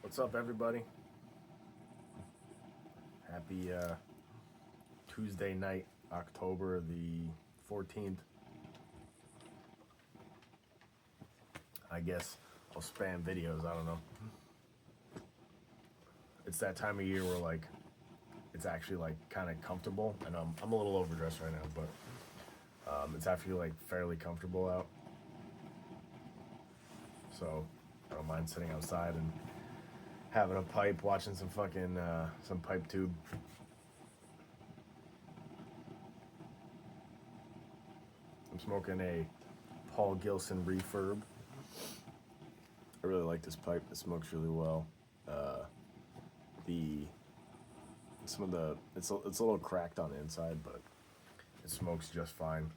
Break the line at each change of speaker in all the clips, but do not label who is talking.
What's up, everybody? Happy Tuesday night, October the 14th. I guess I'll spam videos. I don't know. It's that time of year where it's actually kind of comfortable, and I'm a little overdressed right now, but it's actually fairly comfortable out. So I don't mind sitting outside and having a pipe, watching some some pipe tube. I'm smoking a Paul Gilson refurb. I really like this pipe. It smokes really well. It's a little cracked on the inside, but it smokes just fine.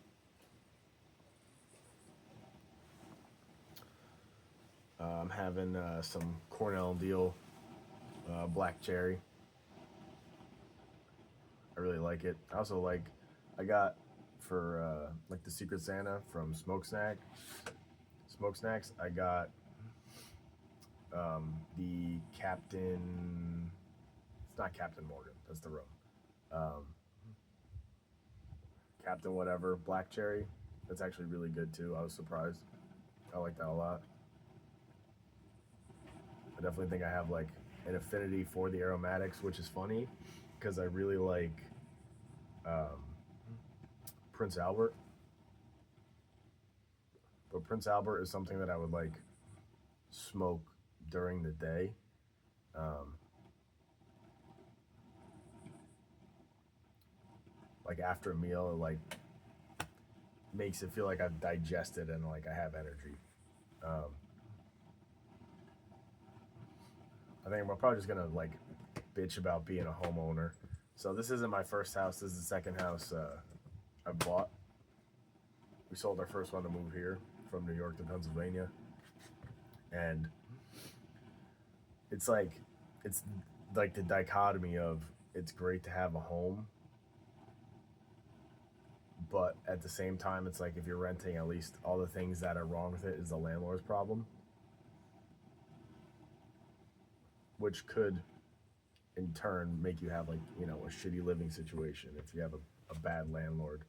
I'm having some Cornell Deal black cherry. I really like it. I got for the Secret Santa from Smoke Snacks. I got the Captain. It's not Captain Morgan. That's the rum. Um, Captain whatever black cherry. That's actually really good too. I was surprised. I like that a lot. I definitely think I have an affinity for the aromatics, which is funny because I really like um, Prince Albert. But Prince Albert is something that I would smoke during the day. After a meal, it makes it feel like I've digested and I have energy. Um, I think I'm probably just gonna bitch about being a homeowner. So this isn't my first house. This is the second house I bought. We sold our first one to move here from New York to Pennsylvania, and it's it's the dichotomy of it's great to have a home, but at the same time, it's if you're renting, at least all the things that are wrong with it is the landlord's problem, which could in turn make you have a shitty living situation if you have a bad landlord,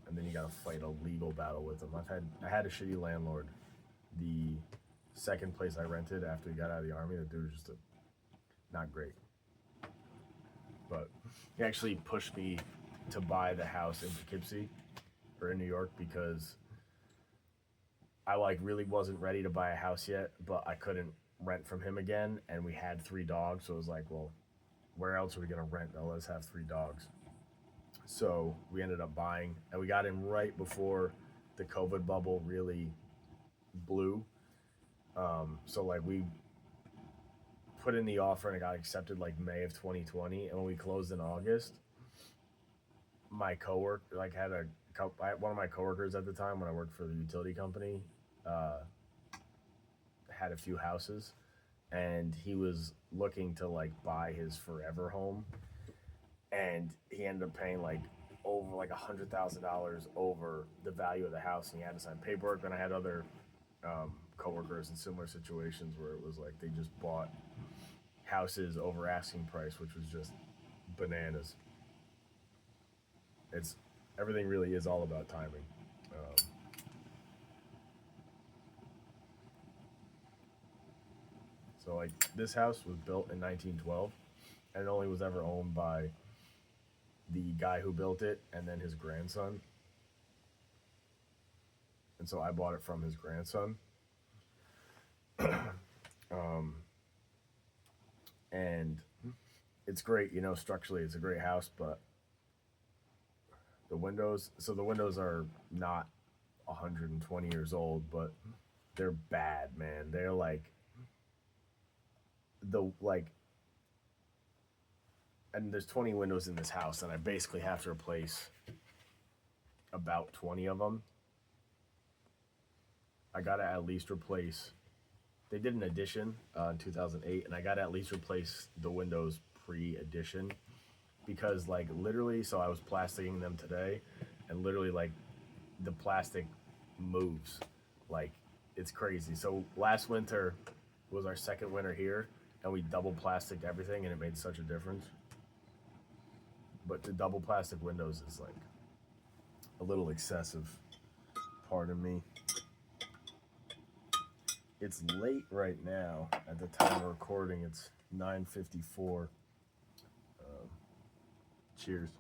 and then you got to fight a legal battle with them. I had a shitty landlord. The second place I rented after he got out of the army, the dude was just not great, but he actually pushed me to buy the house in Poughkeepsie or in New York because I really wasn't ready to buy a house yet, but I couldn't rent from him again, and we had 3 dogs, so it was well, where else are we gonna rent? Now let's have 3 dogs. So we ended up buying, and we got in right before the COVID bubble really blew. So we put in the offer and it got accepted May of 2020, and when we closed in August, my coworker one of my coworkers at the time when I worked for the utility company had a few houses, and he was looking to buy his forever home, and he ended up paying over $100,000 over the value of the house, and he had to sign paperwork. And I had other coworkers in similar situations where it was they just bought houses over asking price, which was just bananas. It's everything really is all about timing. So this house was built in 1912, and it only was ever owned by the guy who built it and then his grandson. And so I bought it from his grandson. um, and it's great, structurally it's a great house, but the windows are not 120 years old, but they're bad, man. They're the and there's 20 windows in this house, and I basically have to replace about 20 of them. I gotta at least replace. They did an addition in 2008, and I gotta at least replace the windows pre-addition because literally, so I was plasticking them today, and literally the plastic moves, it's crazy. So last winter, was our second winter here, and we double plasticed everything, and it made such a difference. But the double plastic windows is like a little excessive. Pardon me. It's late right now. At the time of recording, it's 9:54. Cheers.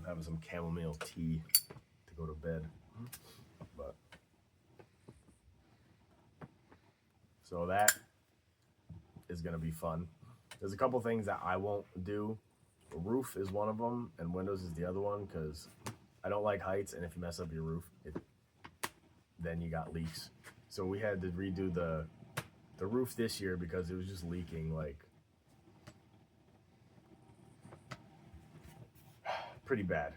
Having some chamomile tea to go to bed. But so that is gonna be fun. There's a couple things that I won't do. A roof is one of them, and windows is the other one because I don't like heights, and if you mess up your roof, then you got leaks. So we had to redo the roof this year because it was just leaking like pretty bad.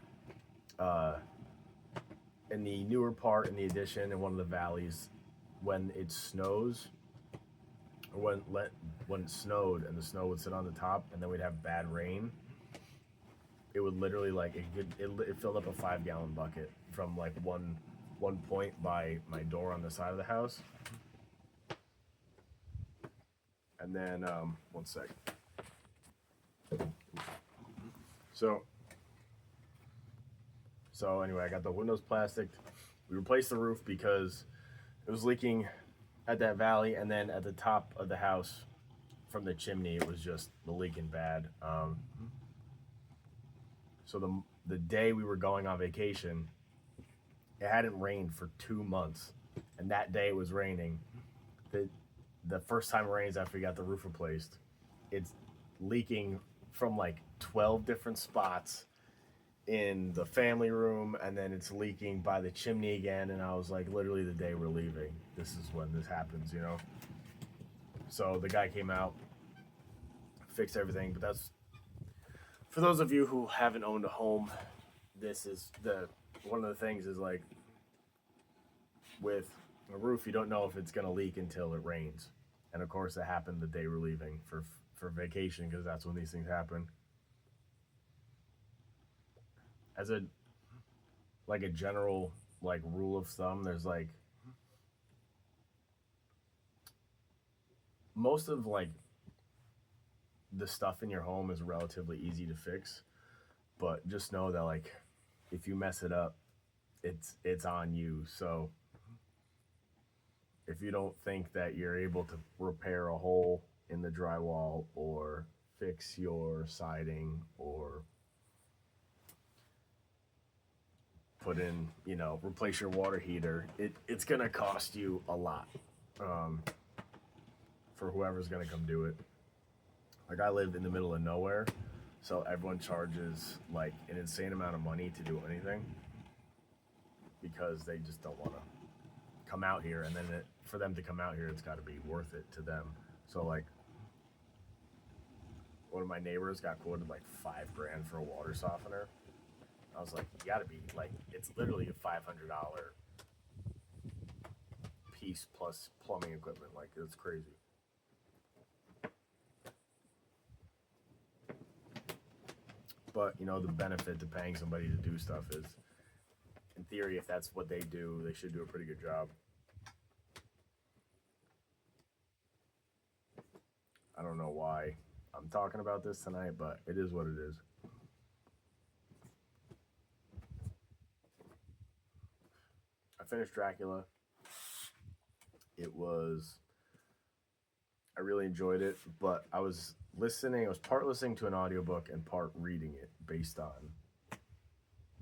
In the newer part in the addition in one of the valleys, when it snows, or when it snowed and the snow would sit on the top, and then we'd have bad rain, it would literally like it filled up a 5-gallon bucket from like one point by my door on the side of the house. And then one sec. So anyway, I got the windows plastic. We replaced the roof because it was leaking at that valley, and then at the top of the house from the chimney, it was just leaking bad. So the day we were going on vacation, it hadn't rained for 2 months, and that day it was raining. The first time it rains after we got the roof replaced, it's leaking from like 12 different spots in the family room, and then it's leaking by the chimney again. And I was like, literally the day we're leaving, this is when this happens, you know? So the guy came out, fixed everything. But that's, for those of you who haven't owned a home, this is one of the things is like, with a roof, you don't know if it's gonna leak until it rains. And of course it happened the day we're leaving for vacation, because that's when these things happen. As a general like rule of thumb, there's like most of like the stuff in your home is relatively easy to fix, but just know that like if you mess it up, it's on you. So if you don't think that you're able to repair a hole in the drywall or fix your siding or put in, replace your water heater, it's gonna cost you a lot for whoever's gonna come do it. Like, I live in the middle of nowhere, so everyone charges like an insane amount of money to do anything because they just don't want to come out here, and then for them to come out here, it's got to be worth it to them. So like, one of my neighbors got quoted like $5,000 for a water softener. I was like, you gotta be like, it's literally a $500 piece plus plumbing equipment. Like, it's crazy. But the benefit to paying somebody to do stuff is, in theory, if that's what they do, they should do a pretty good job. I don't know why I'm talking about this tonight, but it is what it is. I finished Dracula. I really enjoyed it, but I was part listening to an audiobook and part reading it based on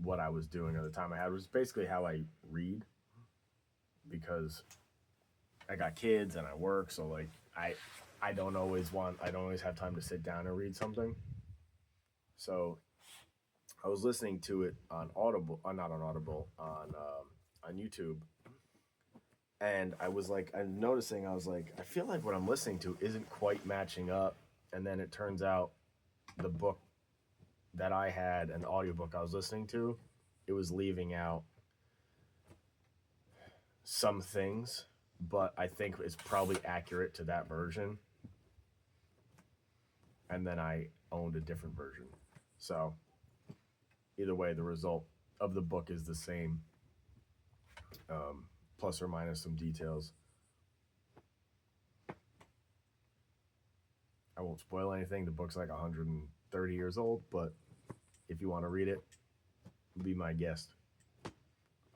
what I was doing at the time I had. It was basically how I read, because I got kids and I work, so like I don't always have time to sit down and read something. So I was listening to it on Audible, not on Audible, on YouTube. And I'm noticing, I was like, I feel like what I'm listening to isn't quite matching up. And then it turns out the book that I had and the audiobook I was listening to, it was leaving out some things, but I think it's probably accurate to that version. And then I owned a different version. So either way, the result of the book is the same, plus or minus some details. I won't spoil anything. The book's like 130 years old, but if you want to read it, be my guest.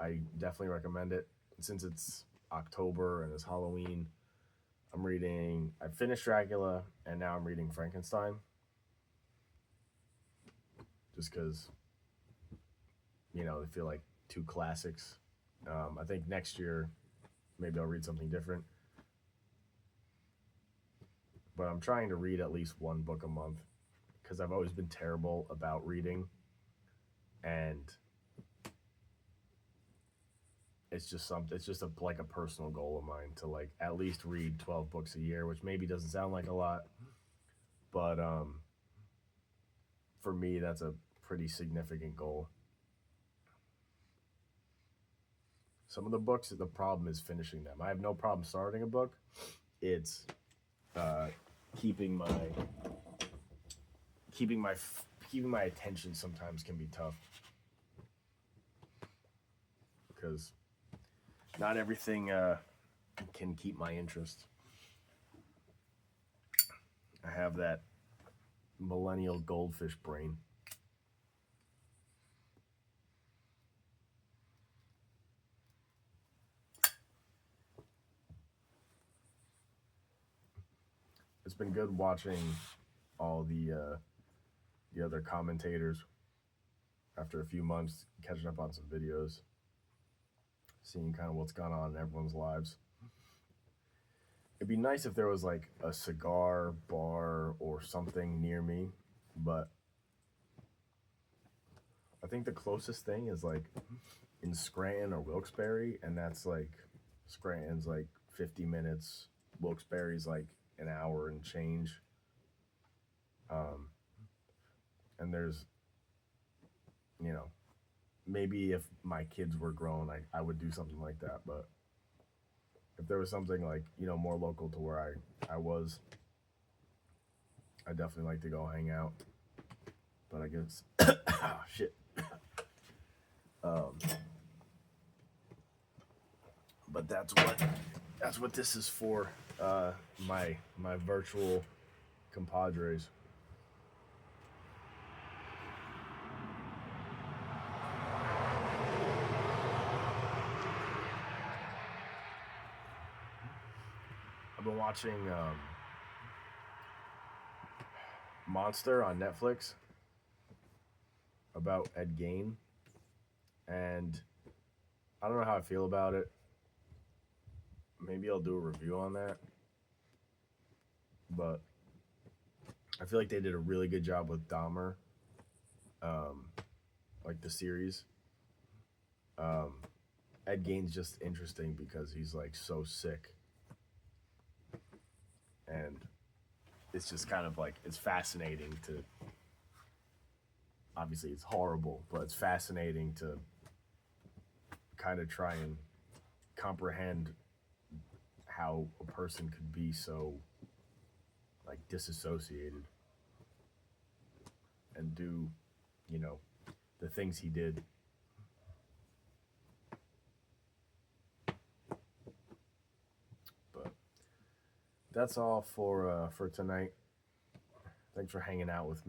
I definitely recommend it. Since it's October and it's Halloween, I finished Dracula, and now I'm reading Frankenstein. Just because, they feel like two classics. I think next year, maybe I'll read something different. But I'm trying to read at least one book a month because I've always been terrible about reading. And it's just like a personal goal of mine to like at least read 12 books a year, which maybe doesn't sound like a lot, but for me that's a pretty significant goal. Some of the books, the problem is finishing them. I have no problem starting a book. It's keeping my attention sometimes can be tough because not everything can keep my interest. I have that millennial goldfish brain. It's been good watching all the other commentators after a few months, catching up on some videos, seeing kind of what's gone on in everyone's lives. It'd be nice if there was like a cigar bar or something near me, but I think the closest thing is like in Scranton or Wilkes-Barre, and that's like Scranton's like 50 minutes, Wilkes-Barre's like an hour and change. And there's, maybe if my kids were grown, I would do something like that. But if there was something like, more local to where I was, I definitely like to go hang out. But I guess, oh, shit. But that's what this is for. My virtual compadres. I've been watching Monster on Netflix about Ed Gein, and I don't know how I feel about it. Maybe I'll do a review on that, but I feel like they did a really good job with Dahmer, like the series. Ed Gein's just interesting because he's like so sick, and it's just kind of like it's fascinating to. Obviously, it's horrible, but it's fascinating to kind of try and comprehend how a person could be so like disassociated and do, the things he did. But that's all for tonight. Thanks for hanging out with me.